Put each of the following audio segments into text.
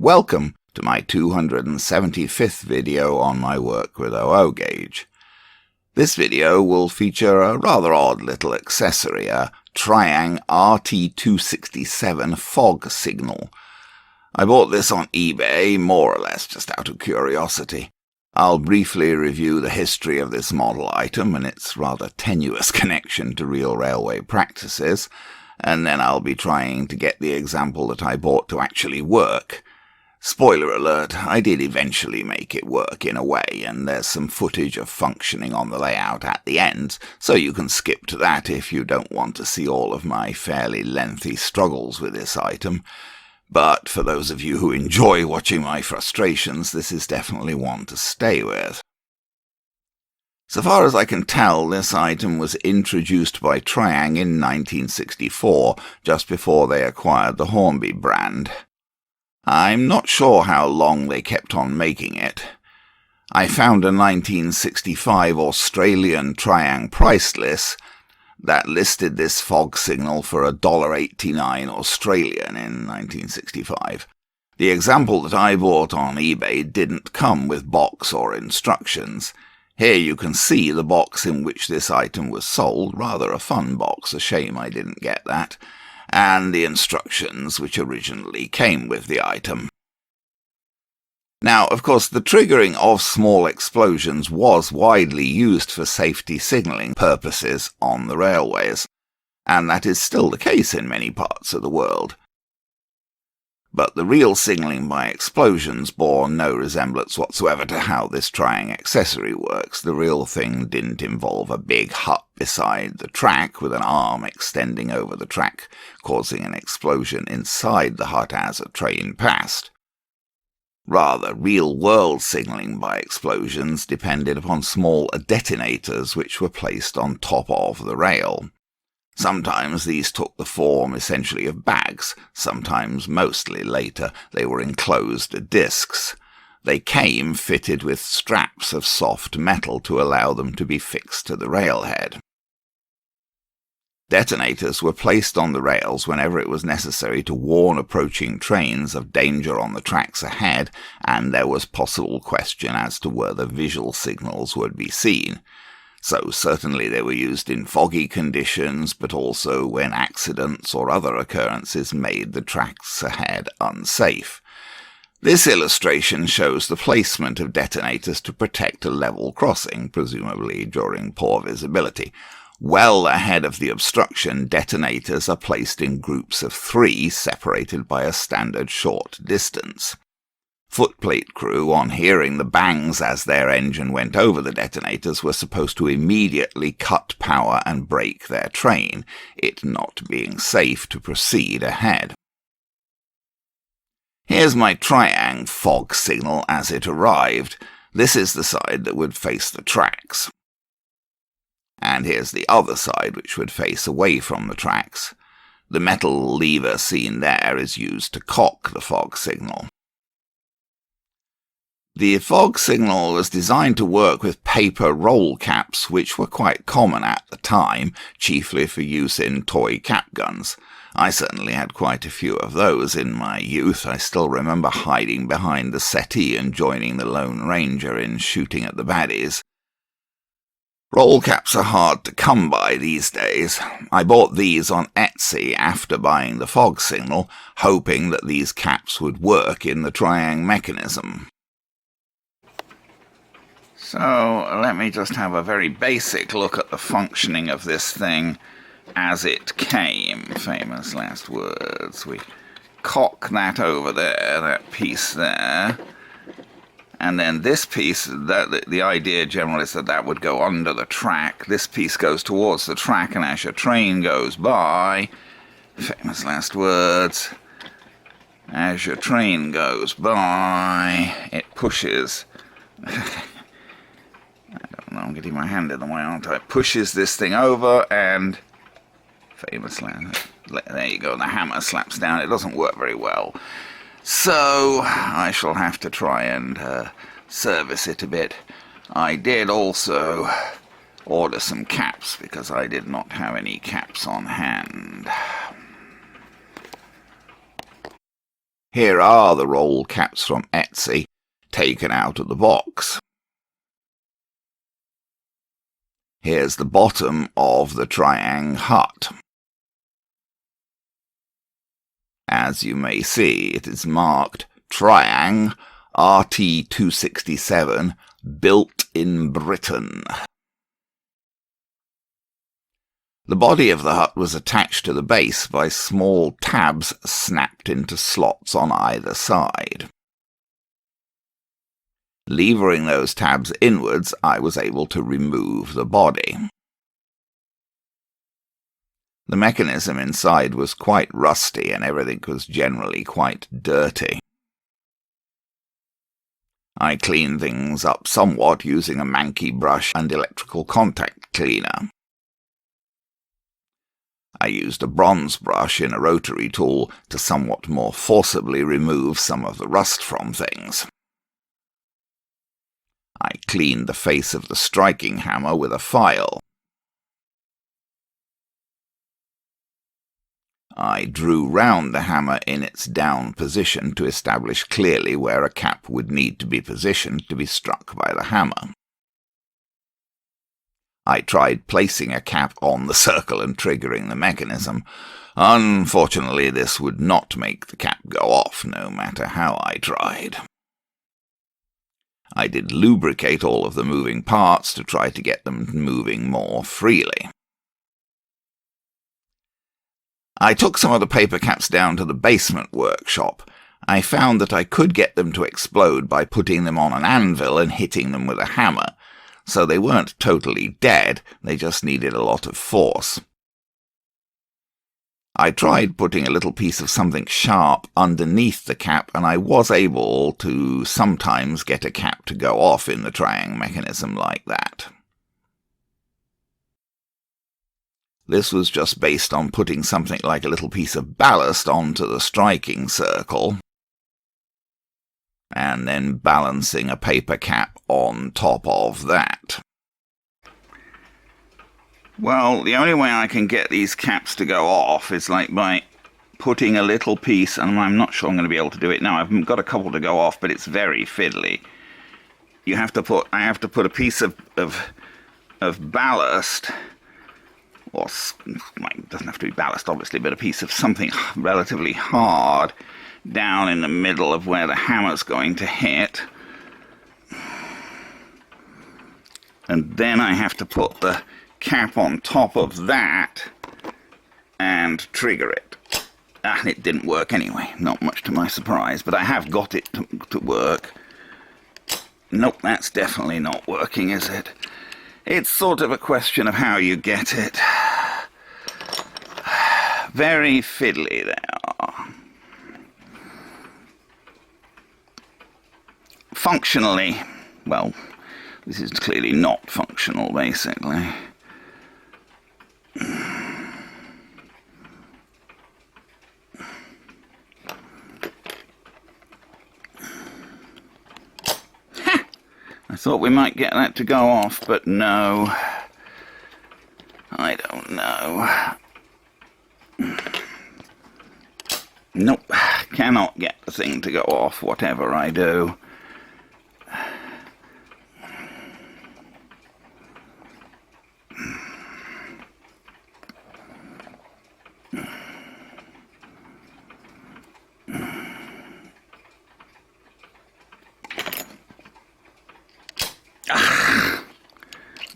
Welcome to my 275th video on my work with OO gauge. This video will feature a rather odd little accessory, a Tri-ang RT.267 Fog Signal. I bought this on eBay, more or less just out of curiosity. I'll briefly review the history of this model item and its rather tenuous connection to real railway practices, and then I'll be trying to get the example that I bought to actually work. Spoiler alert, I did eventually make it work in a way, and there's some footage of functioning on the layout at the end, so you can skip to that if you don't want to see all of my fairly lengthy struggles with this item. But for those of you who enjoy watching my frustrations, this is definitely one to stay with. So far as I can tell, this item was introduced by Tri-ang in 1964, just before they acquired the Hornby brand. I'm not sure how long they kept on making it. I found a 1965 Australian Tri-ang price list that listed this fog signal for $1.89 Australian in 1965. The example that I bought on eBay didn't come with box or instructions. Here you can see the box in which this item was sold, rather a fun box, a shame I didn't get that, and the instructions which originally came with the item. Now, of course, the triggering of small explosions was widely used for safety signalling purposes on the railways, and that is still the case in many parts of the world. But the real signalling by explosions bore no resemblance whatsoever to how this Tri-ang accessory works. The real thing didn't involve a big hut beside the track with an arm extending over the track, causing an explosion inside the hut as a train passed. Rather, real-world signalling by explosions depended upon small detonators which were placed on top of the rail. Sometimes these took the form essentially of bags, sometimes, mostly later, they were enclosed discs. They came fitted with straps of soft metal to allow them to be fixed to the railhead. Detonators were placed on the rails whenever it was necessary to warn approaching trains of danger on the tracks ahead, and there was possible question as to whether visual signals would be seen. So certainly they were used in foggy conditions, but also when accidents or other occurrences made the tracks ahead unsafe. This illustration shows the placement of detonators to protect a level crossing, presumably during poor visibility. Well ahead of the obstruction, detonators are placed in groups of 3, separated by a standard short distance. Footplate crew, on hearing the bangs as their engine went over the detonators, were supposed to immediately cut power and brake their train, it not being safe to proceed ahead. Here's my Tri-ang fog signal as it arrived. This is the side that would face the tracks. And here's the other side, which would face away from the tracks. The metal lever seen there is used to cock the fog signal. The fog signal was designed to work with paper roll caps, which were quite common at the time, chiefly for use in toy cap guns. I certainly had quite a few of those in my youth. I still remember hiding behind the settee and joining the Lone Ranger in shooting at the baddies. Roll caps are hard to come by these days. I bought these on Etsy after buying the fog signal, hoping that these caps would work in the Tri-ang mechanism. So let me just have a very basic look at the functioning of this thing as it came. Famous last words. We cock that over there, that piece there. And then this piece, the idea generally is that that would go under the track. This piece goes towards the track, and as your train goes by, famous last words, as your train goes by, it pushes... I'm getting my hand in the way, aren't I? Pushes this thing over, and famous land. There you go, the hammer slaps down. It doesn't work very well. So I shall have to try and service it a bit. I did also order some caps, because I did not have any caps on hand. Here are the roll caps from Etsy, taken out of the box. Here's the bottom of the Tri-ang hut. As you may see, it is marked Tri-ang RT.267, built in Britain. The body of the hut was attached to the base by small tabs snapped into slots on either side. Levering those tabs inwards, I was able to remove the body. The mechanism inside was quite rusty and everything was generally quite dirty. I cleaned things up somewhat using a manky brush and electrical contact cleaner. I used a bronze brush in a rotary tool to somewhat more forcibly remove some of the rust from things. I cleaned the face of the striking hammer with a file. I drew round the hammer in its down position to establish clearly where a cap would need to be positioned to be struck by the hammer. I tried placing a cap on the circle and triggering the mechanism. Unfortunately, this would not make the cap go off, no matter how I tried. I did lubricate all of the moving parts to try to get them moving more freely. I took some of the paper caps down to the basement workshop. I found that I could get them to explode by putting them on an anvil and hitting them with a hammer, so they weren't totally dead, they just needed a lot of force. I tried putting a little piece of something sharp underneath the cap, and I was able to sometimes get a cap to go off in the Tri-ang mechanism like that. This was just based on putting something like a little piece of ballast onto the striking circle, and then balancing a paper cap on top of that. Well, the only way I can get these caps to go off is like by putting a little piece, and I'm not sure I'm going to be able to do it now. I've got a couple to go off, but it's very fiddly. I have to put a piece of ballast, or it doesn't have to be ballast obviously, but a piece of something relatively hard down in the middle of where the hammer's going to hit. And then I have to put the cap on top of that and trigger it. And it didn't work anyway, not much to my surprise, but I have got it to work. Nope, that's definitely not working, is it? It's sort of a question of how you get it. Very fiddly they are. Functionally, well, this is clearly not functional, basically. I thought we might get that to go off, but no. I don't know. Nope, cannot get the thing to go off, whatever I do.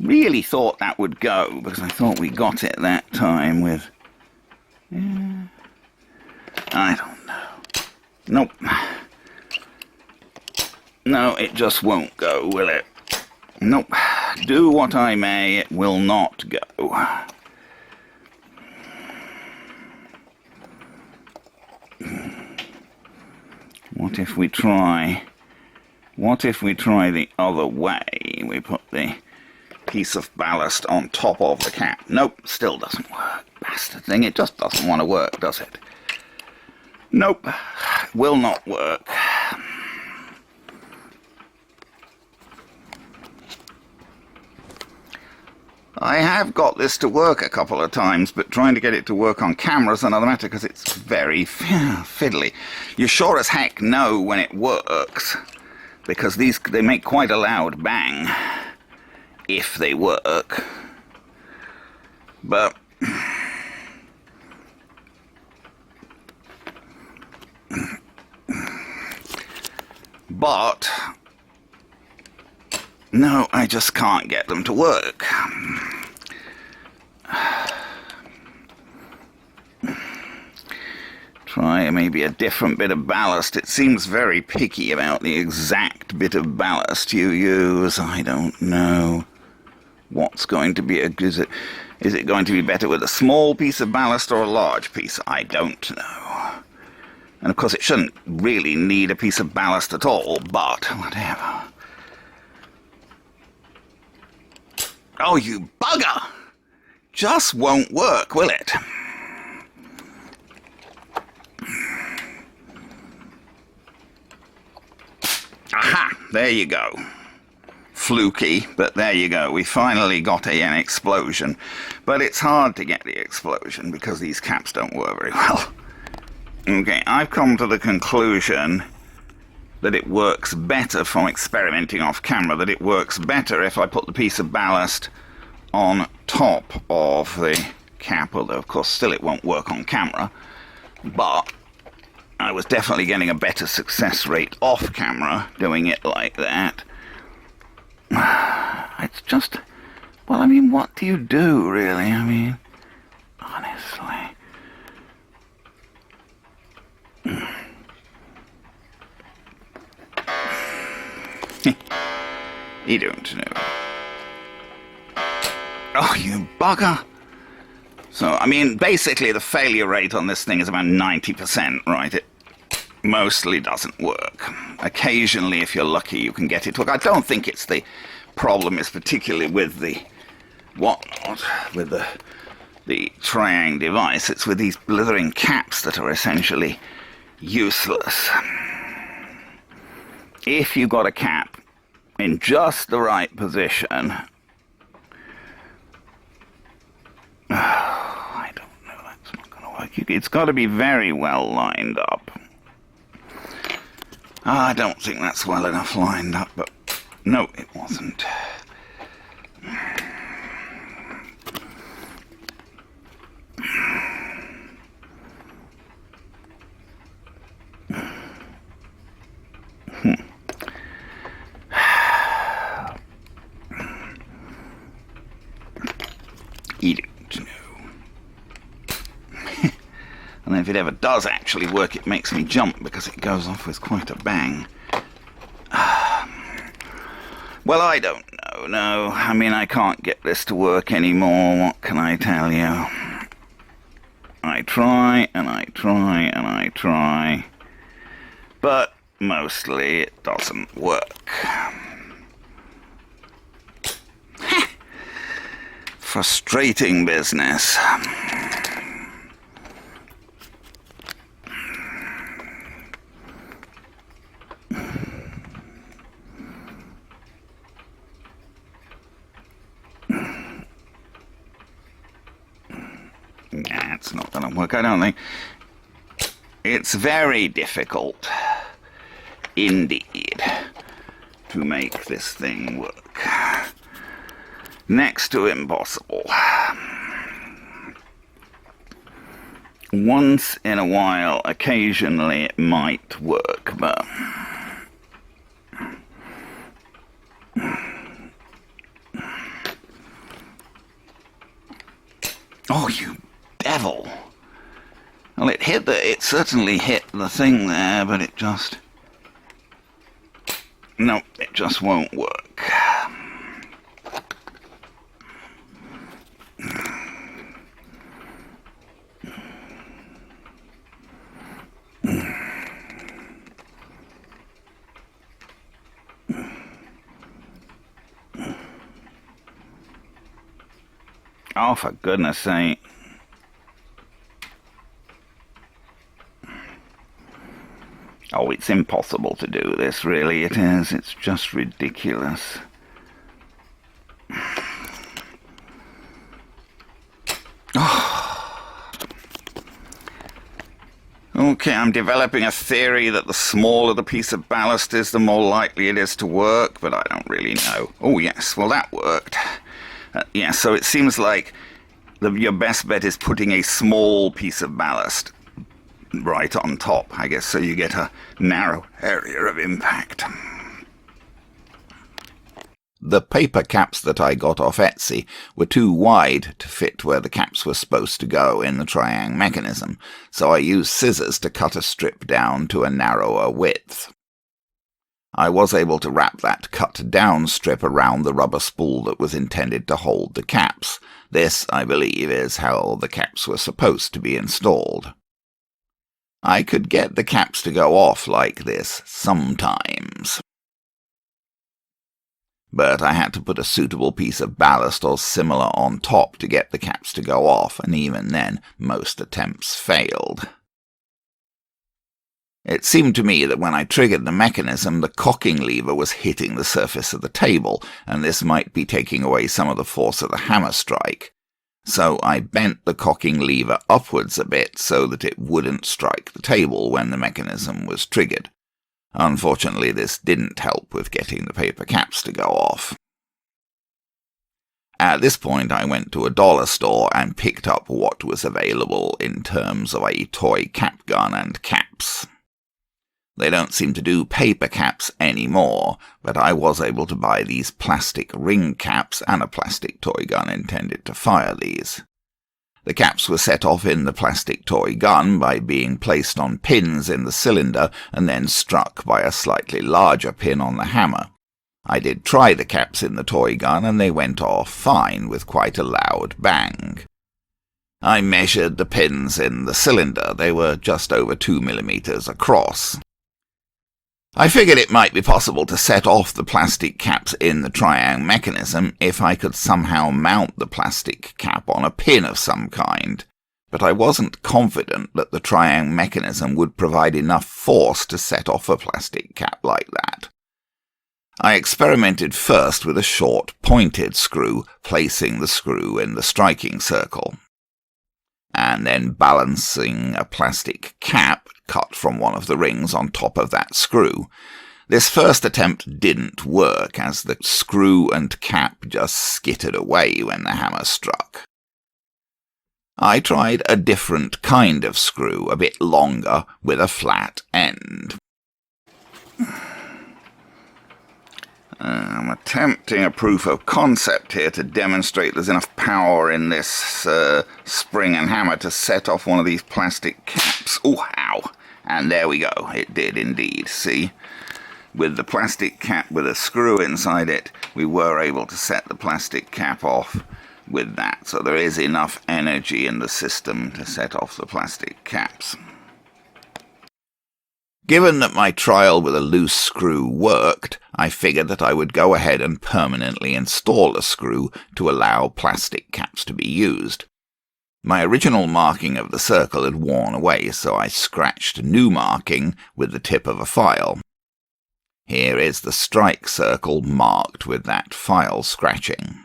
Really thought that would go, because I thought we got it that time with... Yeah, I don't know. Nope. No, it just won't go, will it? Nope. Do what I may, it will not go. What if we try... What if we try the other way? We put the piece of ballast on top of the cap. Nope, still doesn't work. Bastard thing, it just doesn't want to work, does it? Nope, will not work. I have got this to work a couple of times, but trying to get it to work on camera is another matter because it's very fiddly. You sure as heck know when it works, because they make quite a loud bang if they work. But no, I just can't get them to work. Try maybe a different bit of ballast. It seems very picky about the exact bit of ballast you use. I don't know what's going to be is it going to be better with a small piece of ballast or a large piece? I don't know. And of course it shouldn't really need a piece of ballast at all, but whatever. Oh, you bugger! Just won't work, will it? Aha! There you go. Fluky, but there you go. We finally got an explosion. But it's hard to get the explosion because these caps don't work very well. Okay, I've come to the conclusion that it works better from experimenting off camera, that it works better if I put the piece of ballast on top of the cap, although of course still it won't work on camera, but I was definitely getting a better success rate off camera doing it like that. It's just, well, I mean, what do you do really? I mean, honestly. You don't know. Oh, you bugger! So, I mean, basically the failure rate on this thing is about 90%, right? It mostly doesn't work. Occasionally, if you're lucky, you can get it to work. I don't think it's the problem is particularly with the whatnot, with the Tri-ang device. It's with these blithering caps that are essentially useless. If you've got a cap in just the right position, I don't know, that's not going to work. It's got to be very well lined up. I don't think that's well enough lined up, but no, it wasn't. You don't know. And if it ever does actually work, it makes me jump because it goes off with quite a bang. Well, I don't know, no. I mean, I can't get this to work anymore. What can I tell you? I try, and I try, and I try. But mostly it doesn't work. Frustrating business. Nah, it's not going to work, I don't think. It's very difficult, indeed, to make this thing work. Next to impossible. Once in a while, occasionally it might work, but oh, you devil! Well, it certainly hit the thing there, but it just, no, it just won't work. Oh, for goodness sake. Oh, it's impossible to do this, really, it is. It's just ridiculous. Okay, I'm developing a theory that the smaller the piece of ballast is, the more likely it is to work, but I don't really know. Oh yes, well that worked. Yeah, so it seems like your best bet is putting a small piece of ballast right on top, I guess, so you get a narrow area of impact. The paper caps that I got off Etsy were too wide to fit where the caps were supposed to go in the Tri-ang mechanism, so I used scissors to cut a strip down to a narrower width. I was able to wrap that cut-down strip around the rubber spool that was intended to hold the caps. This, I believe, is how the caps were supposed to be installed. I could get the caps to go off like this sometimes, but I had to put a suitable piece of ballast or similar on top to get the caps to go off, and even then most attempts failed. It seemed to me that when I triggered the mechanism, the cocking lever was hitting the surface of the table, and this might be taking away some of the force of the hammer strike. So I bent the cocking lever upwards a bit so that it wouldn't strike the table when the mechanism was triggered. Unfortunately, this didn't help with getting the paper caps to go off. At this point, I went to a dollar store and picked up what was available in terms of a toy cap gun and caps. They don't seem to do paper caps anymore, but I was able to buy these plastic ring caps and a plastic toy gun intended to fire these. The caps were set off in the plastic toy gun by being placed on pins in the cylinder and then struck by a slightly larger pin on the hammer. I did try the caps in the toy gun and they went off fine with quite a loud bang. I measured the pins in the cylinder. They were just over 2 millimeters across. I figured it might be possible to set off the plastic caps in the Tri-ang mechanism if I could somehow mount the plastic cap on a pin of some kind, but I wasn't confident that the Tri-ang mechanism would provide enough force to set off a plastic cap like that. I experimented first with a short pointed screw, placing the screw in the striking circle, and then balancing a plastic cap cut from one of the rings on top of that screw. This first attempt didn't work, as the screw and cap just skittered away when the hammer struck. I tried a different kind of screw, a bit longer, with a flat end. I'm attempting a proof of concept here to demonstrate there's enough power in this spring and hammer to set off one of these plastic caps. Oh, ow! And there we go. It did indeed. See? With the plastic cap with a screw inside it, we were able to set the plastic cap off with that. So there is enough energy in the system to set off the plastic caps. Given that my trial with a loose screw worked, I figured that I would go ahead and permanently install a screw to allow plastic caps to be used. My original marking of the circle had worn away, so I scratched a new marking with the tip of a file. Here is the strike circle marked with that file scratching.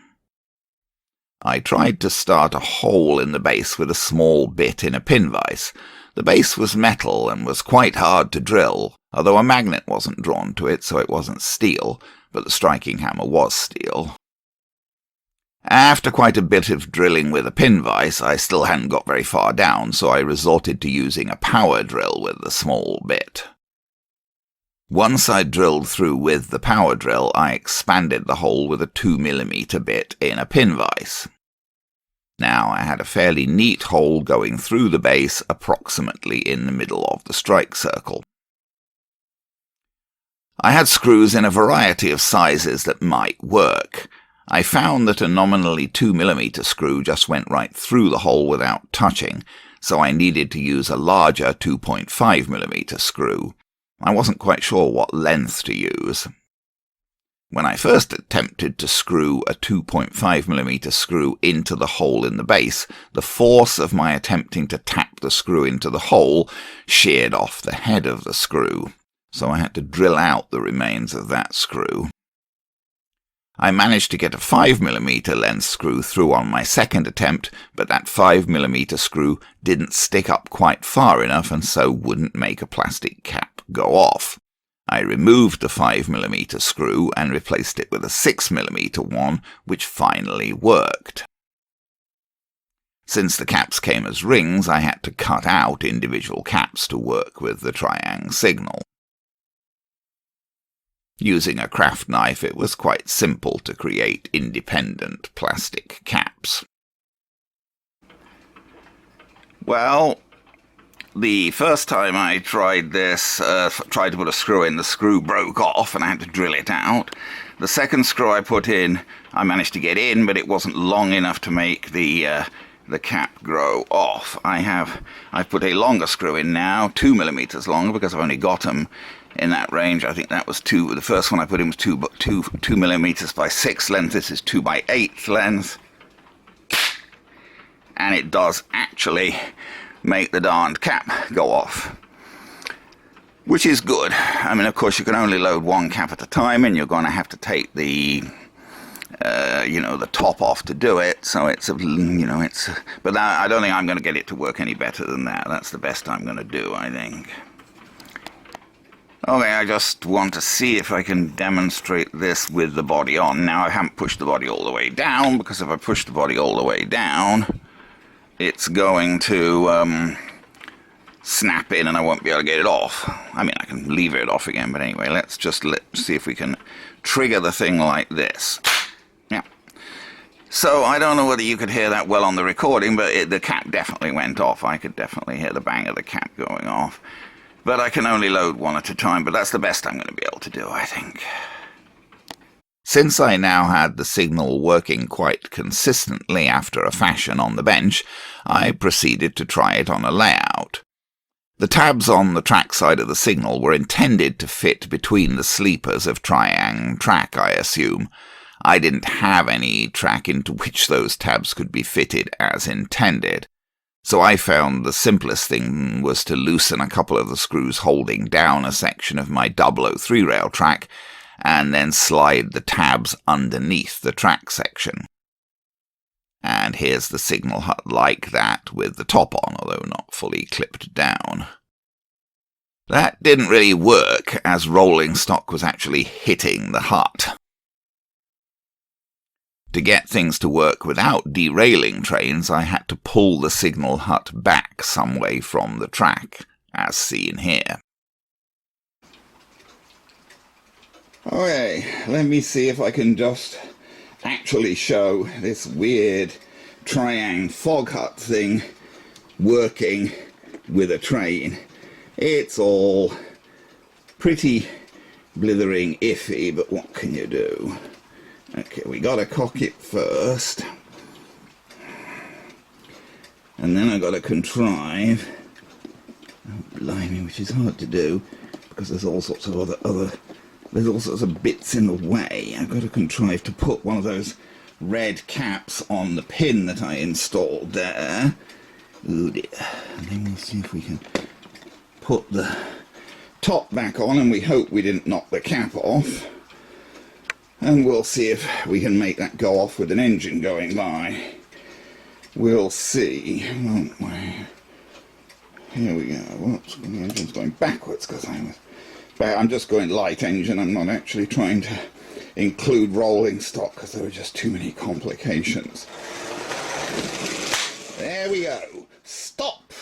I tried to start a hole in the base with a small bit in a pin vise. The base was metal and was quite hard to drill, although a magnet wasn't drawn to it, so it wasn't steel, but the striking hammer was steel. After quite a bit of drilling with a pin vise, I still hadn't got very far down, so I resorted to using a power drill with the small bit. Once I'd drilled through with the power drill, I expanded the hole with a 2mm bit in a pin vise. Now I had a fairly neat hole going through the base, approximately in the middle of the strike circle. I had screws in a variety of sizes that might work. I found that a nominally 2mm screw just went right through the hole without touching, so I needed to use a larger 2.5mm screw. I wasn't quite sure what length to use. When I first attempted to screw a 2.5mm screw into the hole in the base, the force of my attempting to tap the screw into the hole sheared off the head of the screw, so I had to drill out the remains of that screw. I managed to get a 5mm length screw through on my second attempt, but that 5mm screw didn't stick up quite far enough and so wouldn't make a plastic cap go off. I removed the 5mm screw and replaced it with a 6mm one, which finally worked. Since the caps came as rings, I had to cut out individual caps to work with the Tri-ang signal. Using a craft knife, it was quite simple to create independent plastic caps. Well, the first time I tried this, tried to put a screw in, the screw broke off and I had to drill it out. The second screw I put in, I managed to get in, but it wasn't long enough to make the cap grow off. I've put a longer screw in now, 2mm longer, because I've only got them in that range. I think that was the first one I put in was 2mm by 6 length. This is 2 by 8 length. And it does actually make the darned cap go off, which is good. I mean, of course, you can only load one cap at a time, and you're going to have to take the the top off to do it, so but I don't think I'm going to get it to work any better than that. That's the best I'm going to do, I think. Okay, I just want to see if I can demonstrate this with the body on. Now, I haven't pushed the body all the way down, because if I push the body all the way down, it's going to snap in and I won't be able to get it off. I mean, I can leave it off again, but anyway, let's see if we can trigger the thing like this. Yeah. So, I don't know whether you could hear that well on the recording, but the cap definitely went off. I could definitely hear the bang of the cap going off. But I can only load one at a time, but that's the best I'm going to be able to do, I think. Since I now had the signal working quite consistently after a fashion on the bench, I proceeded to try it on a layout. The tabs on the track side of the signal were intended to fit between the sleepers of Tri-ang track, I assume. I didn't have any track into which those tabs could be fitted as intended. So I found the simplest thing was to loosen a couple of the screws holding down a section of my 003 rail track, and then slide the tabs underneath the track section. And here's the signal hut like that, with the top on, although not fully clipped down. That didn't really work, as rolling stock was actually hitting the hut. To get things to work without derailing trains, I had to pull the signal hut back some way from the track, as seen here. Okay, let me see if I can just actually show this weird Tri-ang fog hut thing working with a train. It's all pretty blithering iffy, but what can you do? Okay, we gotta cock it first, and then I gotta contrive, which is hard to do because there's all sorts of there's all sorts of bits in the way. I've got to contrive to put one of those red caps on the pin that I installed there. Oh dear. And then we'll see if we can put the top back on, and we hope we didn't knock the cap off. And we'll see if we can make that go off with an engine going by. We'll see, won't we? Here we go. Whoops, the engine's going backwards because I'm just going light engine. I'm not actually trying to include rolling stock because there are just too many complications. There we go. Stop!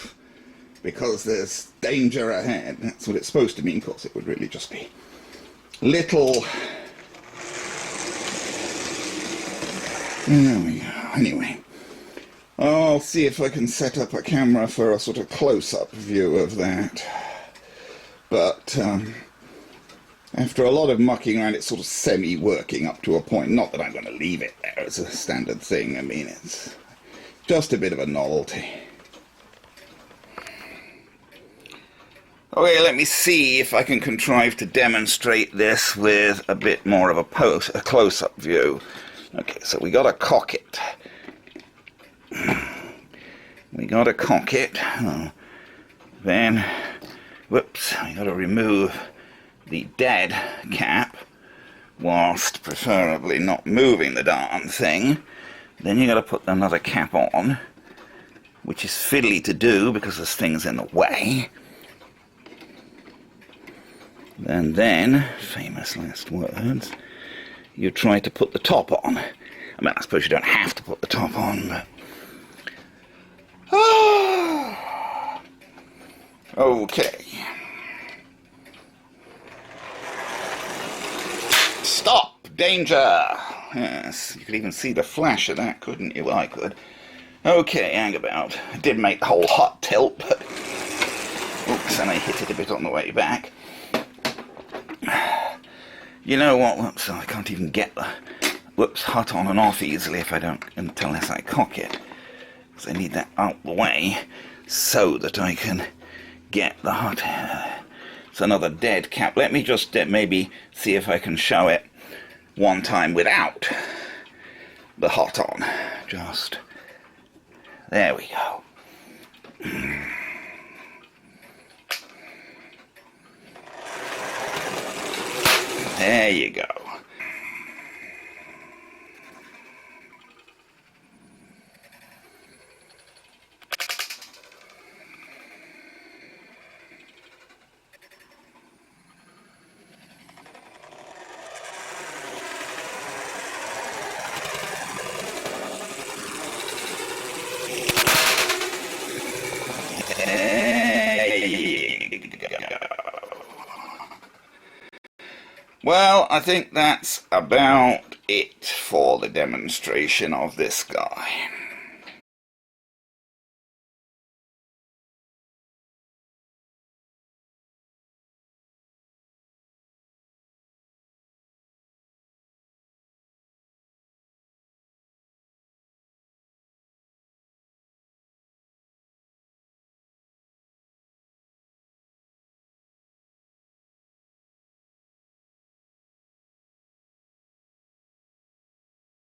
Because there's danger ahead. That's what it's supposed to mean. Of course, it would really just be little... There we go. Anyway, I'll see if I can set up a camera for a sort of close-up view of that. But after a lot of mucking around, it's sort of semi-working up to a point. Not that I'm going to leave it there as a standard thing. I mean, it's just a bit of a novelty. Okay, let me see if I can contrive to demonstrate this with a bit more of a close-up view. Okay, so we gotta cock it. Then, whoops, I gotta remove the dead cap, whilst preferably not moving the darn thing. Then you've got to put another cap on, which is fiddly to do because this thing's in the way. And then, famous last words, you try to put the top on. I mean, I suppose you don't have to put the top on, but... Okay. Stop! Danger! Yes, you could even see the flash of that, couldn't you? Well, I could. Okay, hang about. I did make the whole hut tilt, but... Oops, and I hit it a bit on the way back. You know what? Whoops, I can't even get the hut on and off easily if I don't, unless I cock it. Because I need that out the way so that I can get the hut. It's another dead cap. Let me just maybe see if I can show it one time without the hut on. Just... There we go. There you go. Well, I think that's about it for the demonstration of this guy.